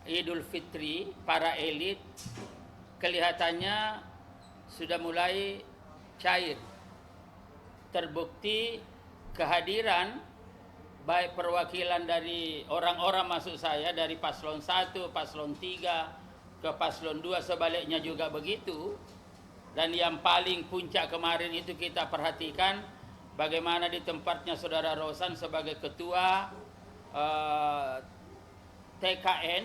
Idul Fitri, para elit kelihatannya sudah mulai cair. Terbukti kehadiran baik perwakilan dari orang-orang, maksud saya dari paslon 1, paslon 3 ke paslon 2 sebaliknya juga begitu. Dan yang paling puncak kemarin itu kita perhatikan bagaimana di tempatnya Saudara Rosan sebagai ketua TKN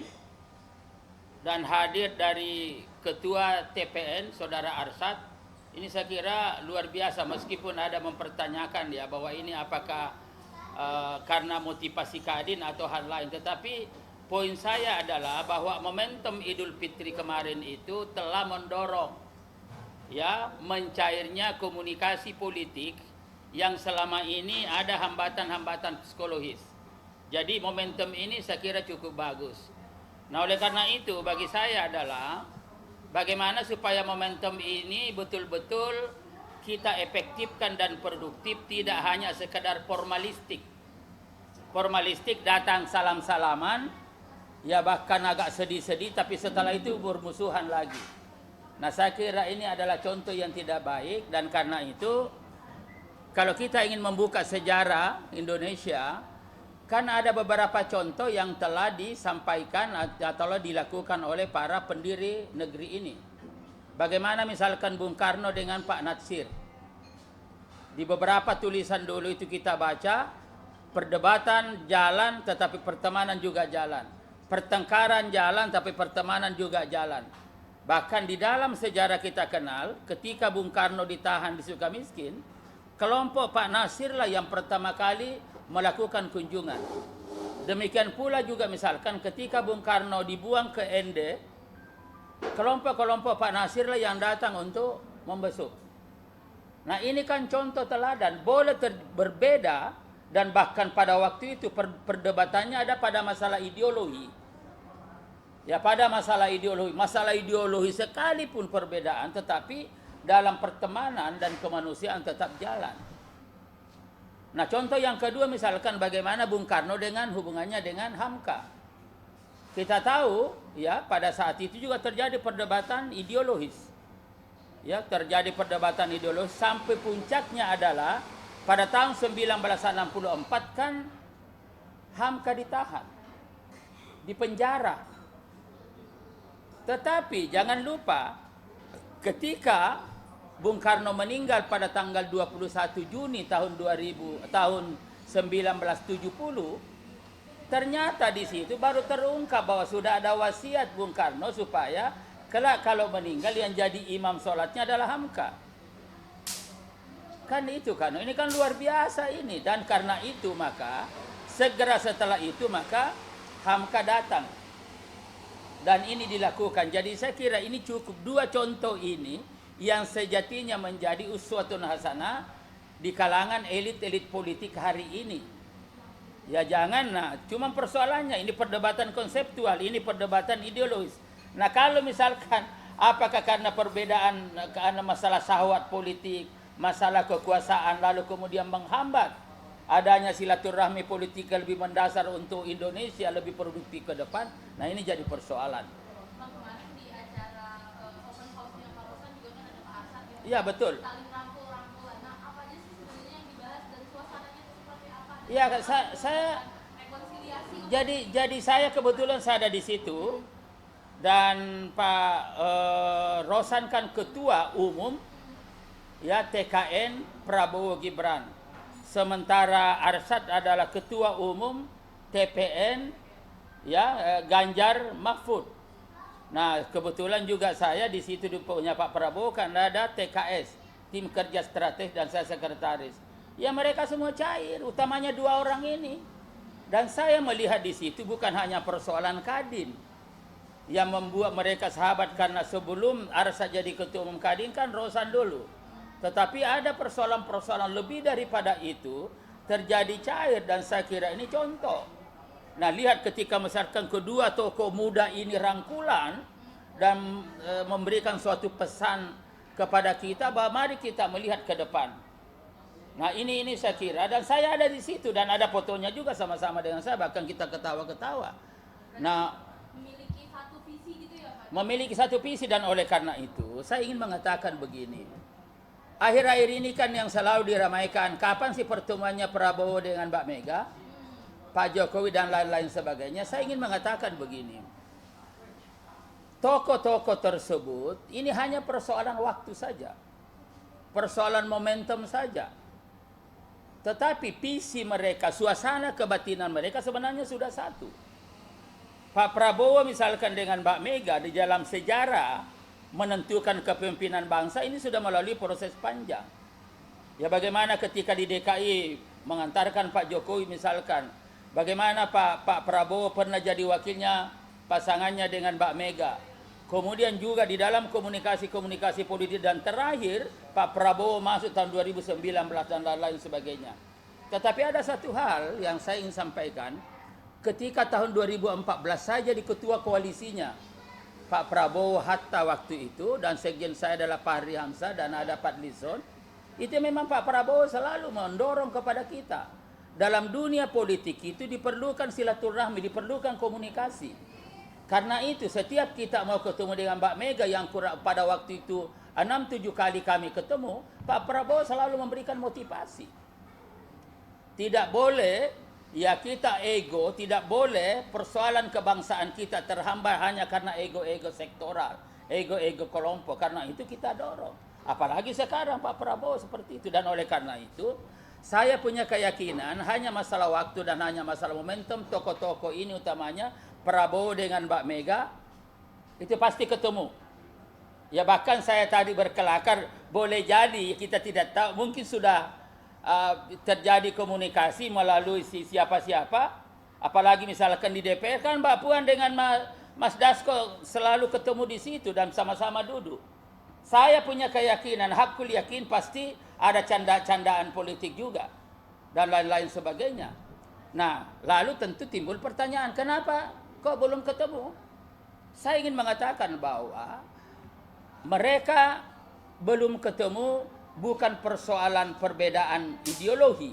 dan hadir dari ketua TPN Saudara Arsyad. Ini saya kira luar biasa, meskipun ada mempertanyakan ya bahwa ini apakah karena motivasi Kadin atau hal lain. Tetapi poin saya adalah bahwa momentum Idul Fitri kemarin itu telah mendorong ya mencairnya komunikasi politik yang selama ini ada hambatan-hambatan psikologis. Jadi momentum ini saya kira cukup bagus. Nah, oleh karena itu bagi saya adalah bagaimana supaya momentum ini betul-betul kita efektifkan dan produktif, tidak hanya sekedar formalistik. Formalistik datang salam-salaman, ya bahkan agak sedih-sedih, tapi setelah itu bermusuhan lagi. Nah, saya kira ini adalah contoh yang tidak baik, dan karena itu kalau kita ingin membuka sejarah Indonesia, kan ada beberapa contoh yang telah disampaikan atau dilakukan oleh para pendiri negeri ini. Bagaimana misalkan Bung Karno dengan Pak Natsir. Di beberapa tulisan dulu itu kita baca, perdebatan jalan tetapi pertemanan juga jalan. Pertengkaran jalan tapi pertemanan juga jalan. Bahkan di dalam sejarah kita kenal, ketika Bung Karno ditahan di Sukamiskin, kelompok Pak Nasir lah yang pertama kali melakukan kunjungan. Demikian pula juga misalkan ketika Bung Karno dibuang ke ND, kelompok-kelompok Pak Nasir lah yang datang untuk membesuk. Nah, ini kan contoh teladan. Boleh berbeda, dan bahkan pada waktu itu perdebatannya ada pada masalah ideologi. Ya, pada masalah ideologi sekalipun perbedaan, tetapi dalam pertemanan dan kemanusiaan tetap jalan. Nah, contoh yang kedua misalkan bagaimana Bung Karno dengan hubungannya dengan Hamka. Kita tahu ya pada saat itu juga terjadi perdebatan ideologis. Ya, terjadi perdebatan ideologis sampai puncaknya adalah pada tahun 1964 kan Hamka ditahan, dipenjara. Tetapi jangan lupa ketika Bung Karno meninggal pada tanggal 21 Juni tahun 1970, ternyata di situ baru terungkap bahwa sudah ada wasiat Bung Karno supaya kelak kalau meninggal yang jadi imam sholatnya adalah Hamka. Kan itu kan, ini kan luar biasa ini. Dan karena itu maka segera setelah itu maka Hamka datang. Dan ini dilakukan. Jadi saya kira ini cukup dua contoh ini yang sejatinya menjadi uswatun hasanah di kalangan elit-elit politik hari ini. Ya jangan, nah cuma persoalannya ini perdebatan konseptual, ini perdebatan ideologis. Nah kalau misalkan apakah karena perbedaan, karena masalah syahwat politik, masalah kekuasaan, lalu kemudian menghambat adanya silaturahmi politik yang lebih mendasar untuk Indonesia lebih produktif ke depan, nah ini jadi persoalan. Kemarin di acara open house-nya Pak Rosan juga kan ada Pak Arsyad ya? Iya betul. Saling rangkul-rangkulan. Nah, apa aja sih sebenarnya yang dibahas dan suasananya seperti apa? Iya, saya Rekonsiliasi. jadi saya kebetulan saya ada di situ, dan Pak Rosan kan ketua umum ya TKN Prabowo Gibran. Sementara Arsyad adalah ketua umum TPN ya Ganjar Mahfud. Nah, kebetulan juga saya di situ punya Pak Prabowo karena ada TKS, tim kerja strategis, dan saya sekretaris. Ya mereka semua cair, utamanya dua orang ini. Dan saya melihat di situ bukan hanya persoalan Kadin yang membuat mereka sahabat, karena sebelum Arsyad jadi ketua umum Kadin kan Rosan dulu. Tetapi ada persoalan-persoalan lebih daripada itu terjadi cair, dan saya kira ini contoh. Nah, lihat ketika misalkan kedua tokoh muda ini rangkulan dan memberikan suatu pesan kepada kita bahwa mari kita melihat ke depan. Nah, ini saya kira, dan saya ada di situ dan ada fotonya juga sama-sama dengan saya, bahkan kita ketawa-ketawa. Nah, Memiliki memiliki satu visi, dan oleh karena itu saya ingin mengatakan begini. Akhir-akhir ini kan yang selalu diramaikan, kapan sih pertemuannya Prabowo dengan Mbak Mega, Pak Jokowi dan lain-lain sebagainya. Saya ingin mengatakan begini. Tokoh-tokoh tersebut ini hanya persoalan waktu saja. Persoalan momentum saja. Tetapi visi mereka, suasana kebatinan mereka sebenarnya sudah satu. Pak Prabowo misalkan dengan Mbak Mega di dalam sejarah menentukan kepemimpinan bangsa ini sudah melalui proses panjang. Ya bagaimana ketika di DKI mengantarkan Pak Jokowi misalkan, bagaimana Pak Prabowo pernah jadi wakilnya pasangannya dengan Mbak Mega. Kemudian juga di dalam komunikasi politik, dan terakhir Pak Prabowo masuk tahun 2019 dan lain-lain sebagainya. Tetapi ada satu hal yang saya ingin sampaikan, ketika tahun 2014 saya jadi ketua koalisinya Pak Prabowo Hatta waktu itu, dan sekjen saya adalah Pak Hari Hamzah dan ada Pak Lison, itu memang Pak Prabowo selalu mendorong kepada kita. Dalam dunia politik itu diperlukan silaturahmi, diperlukan komunikasi. Karena itu setiap kita mau ketemu dengan Mbak Mega yang pada waktu itu 6-7 kali kami ketemu, Pak Prabowo selalu memberikan motivasi. Tidak boleh ya kita ego, tidak boleh persoalan kebangsaan kita terhambat hanya karena ego-ego sektoral, ego-ego kelompok. Karena itu kita dorong. Apalagi sekarang Pak Prabowo seperti itu. Dan oleh karena itu saya punya keyakinan hanya masalah waktu dan hanya masalah momentum. Tokoh-tokoh ini utamanya Prabowo dengan Mbak Mega itu pasti ketemu. Ya bahkan saya tadi berkelakar, boleh jadi kita tidak tahu, mungkin sudah terjadi komunikasi melalui siapa-siapa. Apalagi misalkan di DPR kan Mbak Puan dengan Mas Dasko selalu ketemu di situ dan sama-sama duduk. Saya punya keyakinan, hakul yakin pasti ada canda-candaan politik juga dan lain-lain sebagainya. Nah, lalu tentu timbul pertanyaan, kenapa kok belum ketemu? Saya ingin mengatakan bahwa mereka belum ketemu bukan persoalan perbedaan ideologi,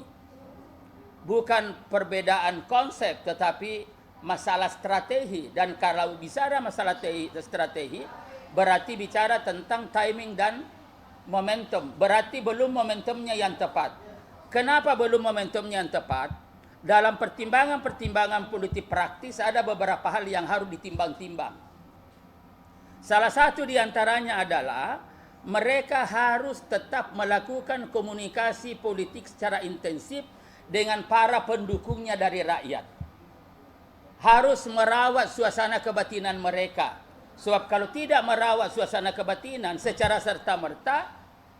bukan perbedaan konsep, tetapi masalah strategi. Dan kalau bicara masalah strategi, berarti bicara tentang timing dan momentum. Berarti belum momentumnya yang tepat. Kenapa belum momentumnya yang tepat? Dalam pertimbangan-pertimbangan politik praktis ada beberapa hal yang harus ditimbang-timbang. Salah satu di antaranya adalah mereka harus tetap melakukan komunikasi politik secara intensif dengan para pendukungnya dari rakyat. Harus merawat suasana kebatinan mereka. Sebab kalau tidak merawat suasana kebatinan secara serta-merta,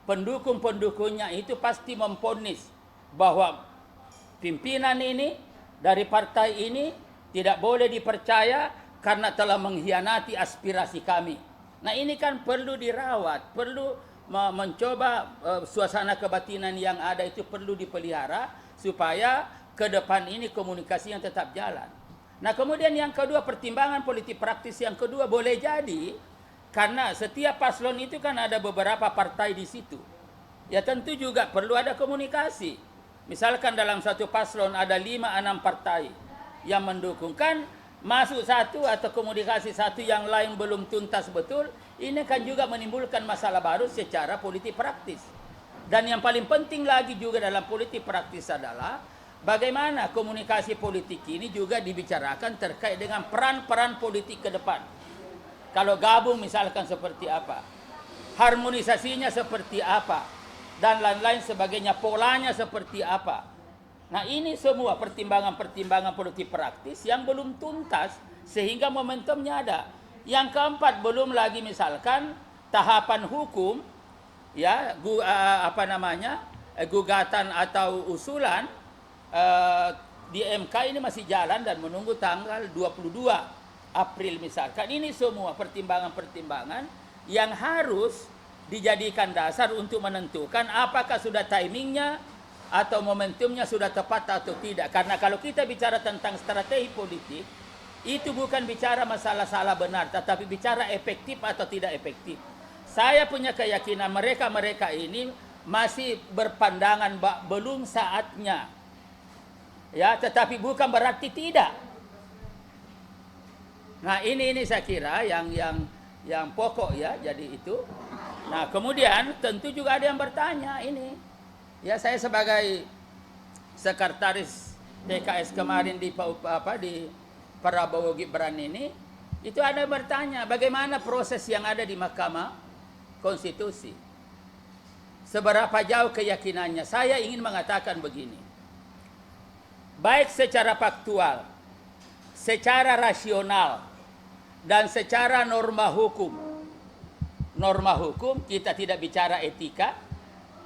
pendukung-pendukungnya itu pasti memvonis bahwa pimpinan ini dari partai ini tidak boleh dipercaya karena telah mengkhianati aspirasi kami. Nah ini kan perlu dirawat, perlu mencoba suasana kebatinan yang ada itu perlu dipelihara supaya ke depan ini komunikasi yang tetap jalan. Nah kemudian yang kedua, pertimbangan politik praktis yang kedua boleh jadi karena setiap paslon itu kan ada beberapa partai di situ. Ya tentu juga perlu ada komunikasi. Misalkan dalam satu paslon ada 5-6 partai yang mendukung, kan masuk satu atau komunikasi satu yang lain belum tuntas betul, ini kan juga menimbulkan masalah baru secara politik praktis. Dan yang paling penting lagi juga dalam politik praktis adalah bagaimana komunikasi politik ini juga dibicarakan terkait dengan peran-peran politik ke depan. Kalau gabung misalkan seperti apa, harmonisasinya seperti apa, dan lain-lain sebagainya, polanya seperti apa. Nah ini semua pertimbangan-pertimbangan politik praktis yang belum tuntas sehingga momentumnya ada. Yang keempat, belum lagi misalkan tahapan hukum, ya gugatan atau usulan di MK ini masih jalan dan menunggu tanggal 22 April misalkan. Ini semua pertimbangan-pertimbangan yang harus dijadikan dasar untuk menentukan apakah sudah timingnya atau momentumnya sudah tepat atau tidak. Karena kalau kita bicara tentang strategi politik, itu bukan bicara masalah salah benar, tetapi bicara efektif atau tidak efektif. Saya punya keyakinan mereka-mereka ini masih berpandangan belum saatnya. Ya, tetapi bukan berarti tidak. Nah, ini saya kira yang yang pokok ya, jadi itu. Nah, kemudian tentu juga ada yang bertanya ini. Ya, saya sebagai sekretaris TKS kemarin di Prabowo Gibran ini, itu ada yang bertanya bagaimana proses yang ada di Mahkamah Konstitusi. Seberapa jauh keyakinannya? Saya ingin mengatakan begini. Baik secara faktual, secara rasional, dan secara norma hukum. Norma hukum, kita tidak bicara etika,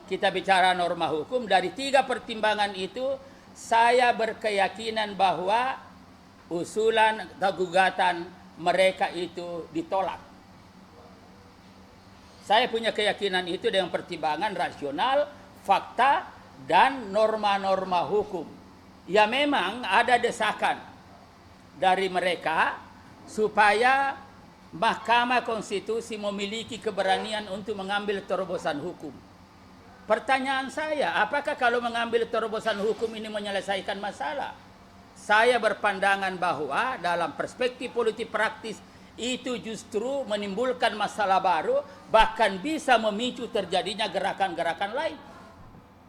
kita bicara norma hukum. Dari 3 pertimbangan itu, saya berkeyakinan bahwa usulan atau gugatan mereka itu ditolak. Saya punya keyakinan itu dengan pertimbangan rasional, fakta, dan norma-norma hukum. Ya memang ada desakan dari mereka supaya Mahkamah Konstitusi memiliki keberanian untuk mengambil terobosan hukum. Pertanyaan saya, apakah kalau mengambil terobosan hukum ini menyelesaikan masalah? Saya berpandangan bahwa dalam perspektif politik praktis itu justru menimbulkan masalah baru, bahkan bisa memicu terjadinya gerakan-gerakan lain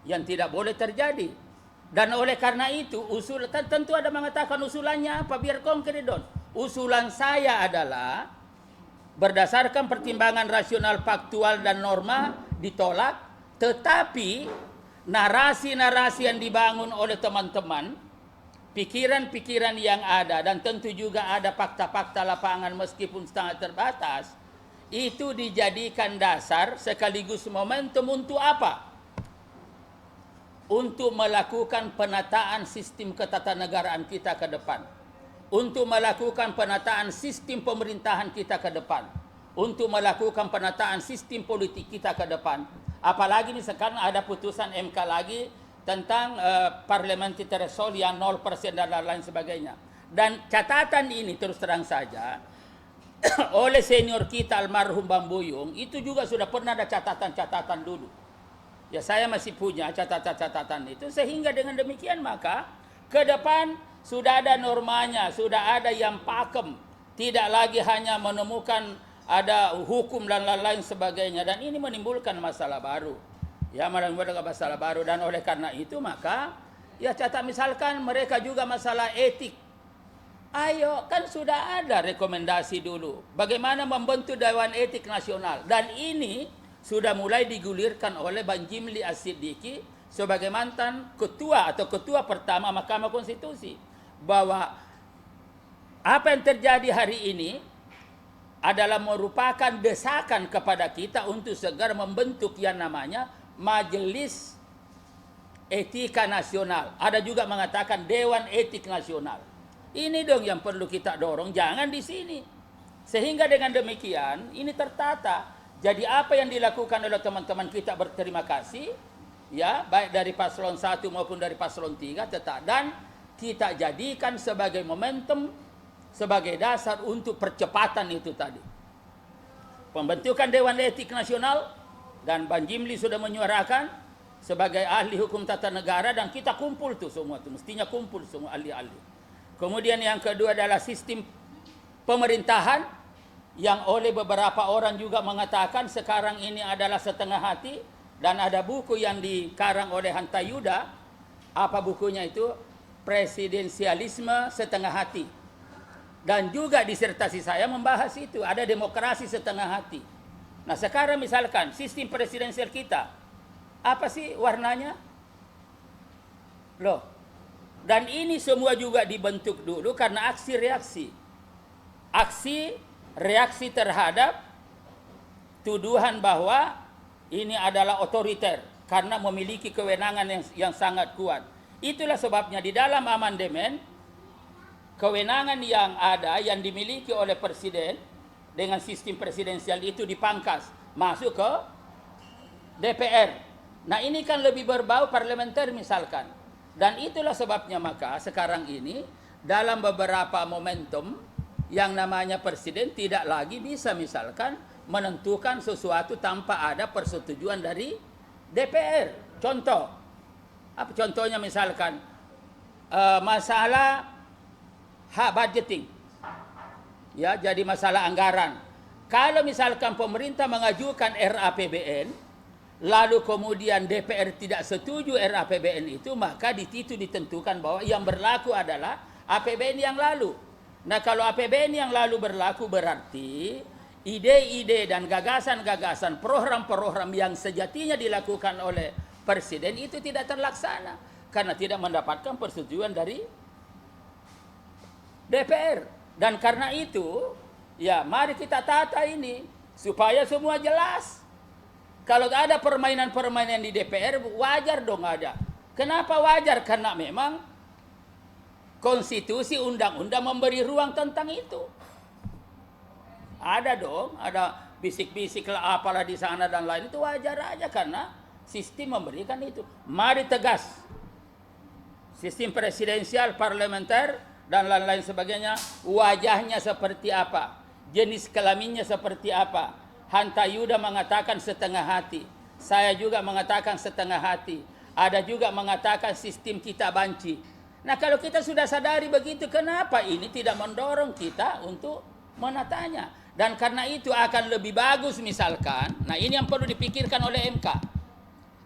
yang tidak boleh terjadi. Dan oleh karena itu, tentu ada mengatakan usulannya apa, biar konkret don. Usulan saya adalah berdasarkan pertimbangan rasional, faktual, dan norma ditolak, tetapi narasi-narasi yang dibangun oleh teman-teman, pikiran-pikiran yang ada, dan tentu juga ada fakta-fakta lapangan meskipun sangat terbatas, itu dijadikan dasar sekaligus momentum untuk apa? Untuk melakukan penataan sistem ketatanegaraan kita ke depan, untuk melakukan penataan sistem pemerintahan kita ke depan, untuk melakukan penataan sistem politik kita ke depan. Apalagi ini sekarang ada putusan MK lagi tentang parliamentary threshold yang 0% dan lain sebagainya. Dan catatan ini terus terang saja oleh senior kita almarhum Bang Buyung itu juga sudah pernah ada catatan-catatan dulu. Ya, saya masih punya catatan-catatan itu, sehingga dengan demikian maka ke depan sudah ada normanya, sudah ada yang pakem, tidak lagi hanya menemukan ada hukum dan lain-lain sebagainya, dan ini menimbulkan masalah baru. Ya, menimbulkan masalah baru, dan oleh karena itu maka ya catat misalkan mereka juga masalah etik. Ayo, kan sudah ada rekomendasi dulu bagaimana membentuk Dewan Etik Nasional, dan ini sudah mulai digulirkan oleh Bang Jimli As-Siddiqi sebagai mantan ketua atau ketua pertama Mahkamah Konstitusi, bahwa apa yang terjadi hari ini adalah merupakan desakan kepada kita untuk segera membentuk yang namanya Majelis Etika Nasional. Ada juga mengatakan Dewan Etik Nasional. Ini dong yang perlu kita dorong, jangan di sini. Sehingga dengan demikian ini tertata. Jadi apa yang dilakukan oleh teman-teman kita berterima kasih, ya, baik dari paslon 1 maupun dari paslon 3, dan kita jadikan sebagai momentum, sebagai dasar untuk percepatan itu tadi. Pembentukan Dewan Etik Nasional, dan Bang Jimli sudah menyuarakan sebagai ahli hukum tata negara, dan kita kumpul tuh semua tuh, mestinya kumpul semua ahli-ahli. Kemudian yang kedua adalah sistem pemerintahan, yang oleh beberapa orang juga mengatakan sekarang ini adalah setengah hati, dan ada buku yang dikarang oleh Hanta Yuda. Apa bukunya itu? Presidensialisme Setengah Hati. Dan juga disertasi saya membahas itu, ada demokrasi setengah hati. Nah, sekarang misalkan sistem presidensial kita, apa sih warnanya? Loh. Dan ini semua juga dibentuk dulu karena aksi-reaksi. Reaksi terhadap tuduhan bahwa ini adalah otoriter karena memiliki kewenangan yang sangat kuat. Itulah sebabnya di dalam amandemen, kewenangan yang ada yang dimiliki oleh presiden dengan sistem presidensial itu dipangkas masuk ke DPR. Nah, ini kan lebih berbau parlementer misalkan. Dan itulah sebabnya maka sekarang ini dalam beberapa momentum yang namanya presiden tidak lagi bisa misalkan menentukan sesuatu tanpa ada persetujuan dari DPR. Contoh, apa contohnya misalkan masalah hak budgeting, ya, jadi masalah anggaran. Kalau misalkan pemerintah mengajukan RAPBN, lalu kemudian DPR tidak setuju RAPBN itu, maka di situ ditentukan bahwa yang berlaku adalah APBN yang lalu. Nah, kalau APBN yang lalu berlaku berarti ide-ide dan gagasan-gagasan program-program yang sejatinya dilakukan oleh Presiden itu tidak terlaksana karena tidak mendapatkan persetujuan dari DPR. Dan karena itu, ya mari kita tata ini supaya semua jelas. Kalau ada permainan-permainan di DPR, wajar dong ada. Kenapa wajar? Karena memang konstitusi undang-undang memberi ruang tentang itu. Ada dong, ada bisik-bisik lah apalah di sana dan lain, itu wajar aja karena sistem memberikan itu. Mari tegas. Sistem presidensial, parlementer dan lain-lain sebagainya, wajahnya seperti apa? Jenis kelaminnya seperti apa? Hanta Yuda mengatakan setengah hati. Saya juga mengatakan setengah hati. Ada juga mengatakan sistem kita banci. Nah, kalau kita sudah sadari begitu, kenapa ini tidak mendorong kita untuk menatanya? Dan karena itu akan lebih bagus misalkan, nah ini yang perlu dipikirkan oleh MK.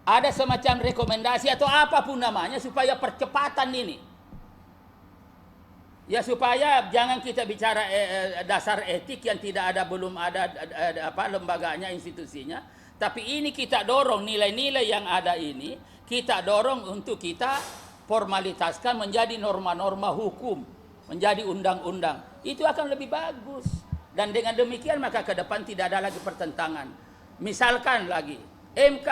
Ada semacam rekomendasi atau apapun namanya supaya percepatan ini. Ya supaya jangan kita bicara dasar etik yang tidak ada, belum ada lembaganya, institusinya, tapi ini kita dorong nilai-nilai yang ada ini, kita dorong untuk kita formalitaskan menjadi norma-norma hukum, menjadi undang-undang. Itu akan lebih bagus. Dan dengan demikian maka ke depan tidak ada lagi pertentangan. Misalkan lagi MK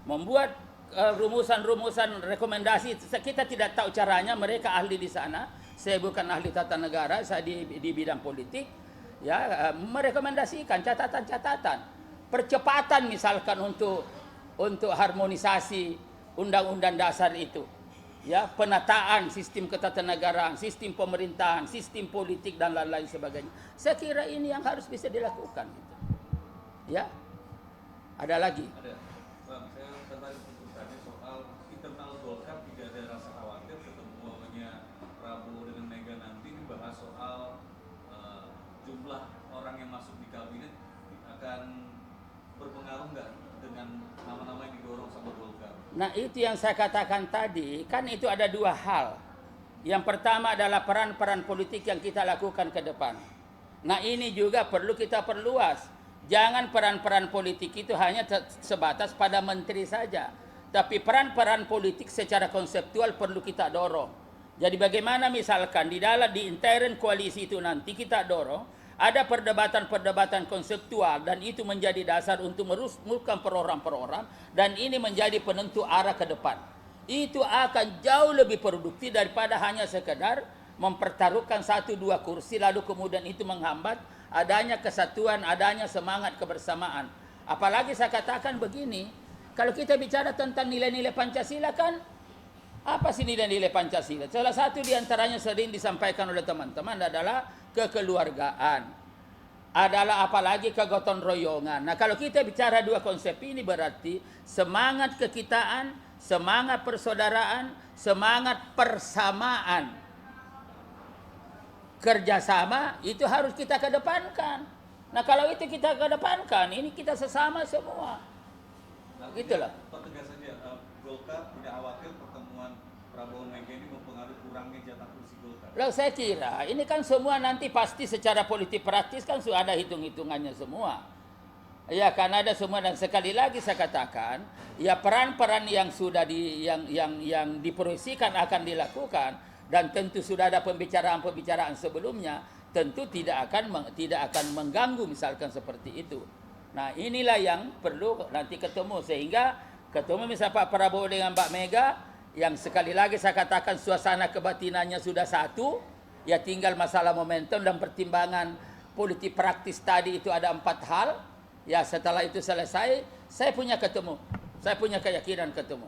membuat rumusan-rumusan rekomendasi, kita tidak tahu caranya, mereka ahli di sana. Saya bukan ahli tata negara, saya di bidang politik, ya merekomendasikan catatan-catatan, percepatan misalkan untuk harmonisasi undang-undang dasar itu, ya penataan sistem ketatanegaraan, sistem pemerintahan, sistem politik dan lain-lain sebagainya. Saya kira ini yang harus bisa dilakukan, gitu. Ya, ada lagi. Ada, Bang, saya tertarik untuk tanya soal internal Golkar, tidak ada rasa khawatir ketemuannya Prabowo dengan Mega nanti dibahas soal jumlah orang yang masuk di kabinet akan berpengaruh nggak dengan nama-nama yang didorong sama Golkar? Nah, itu yang saya katakan tadi, kan itu ada dua hal. Yang pertama adalah peran-peran politik yang kita lakukan ke depan. Nah, ini juga perlu kita perluas. Jangan peran-peran politik itu hanya sebatas pada menteri saja. Tapi peran-peran politik secara konseptual perlu kita dorong. Jadi bagaimana misalkan di intern koalisi itu nanti kita dorong, ada perdebatan-perdebatan konseptual dan itu menjadi dasar untuk merumuskan program-program dan ini menjadi penentu arah ke depan. Itu akan jauh lebih produktif daripada hanya sekedar mempertaruhkan 1-2 kursi lalu kemudian itu menghambat adanya kesatuan, adanya semangat kebersamaan. Apalagi saya katakan begini, kalau kita bicara tentang nilai-nilai Pancasila kan, apa sih nilai-nilai Pancasila? Salah satu diantaranya sering disampaikan oleh teman-teman adalah kekeluargaan. Adalah apalagi kegotong royongan. Nah, kalau kita bicara dua konsep ini berarti semangat kekitaan, semangat persaudaraan, semangat persamaan. Kerjasama itu harus kita kedepankan. Nah, kalau itu kita kedepankan, ini kita sesama semua. Gitulah. Pertegas saja, Golkar tidak khawatir pertemuan Prabowo Mega ini mempengaruhi kurangnya jatah kursi Golkar. Lalu saya kira ini kan semua nanti pasti secara politik praktis kan sudah ada hitung-hitungannya semua. Ya, karena ada semua, dan sekali lagi saya katakan, ya peran-peran yang sudah yang diproyeksikan akan dilakukan dan tentu sudah ada pembicaraan-pembicaraan sebelumnya, tentu tidak akan mengganggu misalkan seperti itu. Nah, inilah yang perlu nanti ketemu, sehingga ketemu misalnya Pak Prabowo dengan Mbak Mega, yang sekali lagi saya katakan suasana kebatinannya sudah satu, ya tinggal masalah momentum dan pertimbangan politik praktis tadi itu ada 4 hal. Ya setelah itu selesai, saya punya keyakinan ketemu.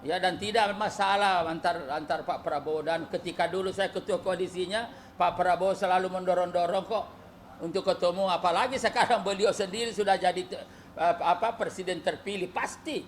Ya, dan tidak masalah antar Pak Prabowo, dan ketika dulu saya ketua koalisinya, Pak Prabowo selalu mendorong-dorong kok untuk ketemu, apalagi sekarang beliau sendiri sudah jadi presiden terpilih, pasti